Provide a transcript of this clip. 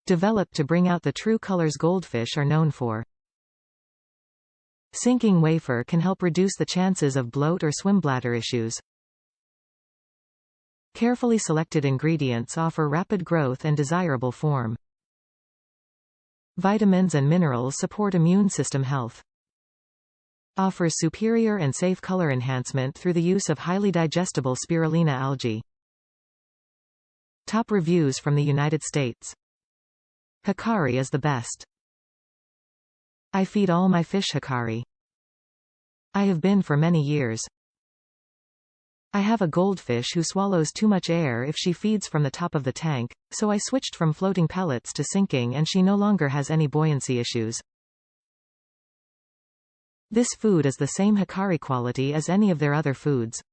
Developed to bring out the true colors goldfish are known for. Sinking wafer can help reduce the chances of bloat or swim bladder issues. Carefully selected ingredients offer rapid growth and desirable form. Vitamins and minerals support immune system health. Offers superior and safe color enhancement through the use of highly digestible spirulina algae. Top reviews from the United States. Hikari is the best. I feed all my fish Hikari. I have been for many years. I have a goldfish who swallows too much air if she feeds from the top of the tank, so I switched from floating pellets to sinking and she no longer has any buoyancy issues. This food is the same Hikari quality as any of their other foods.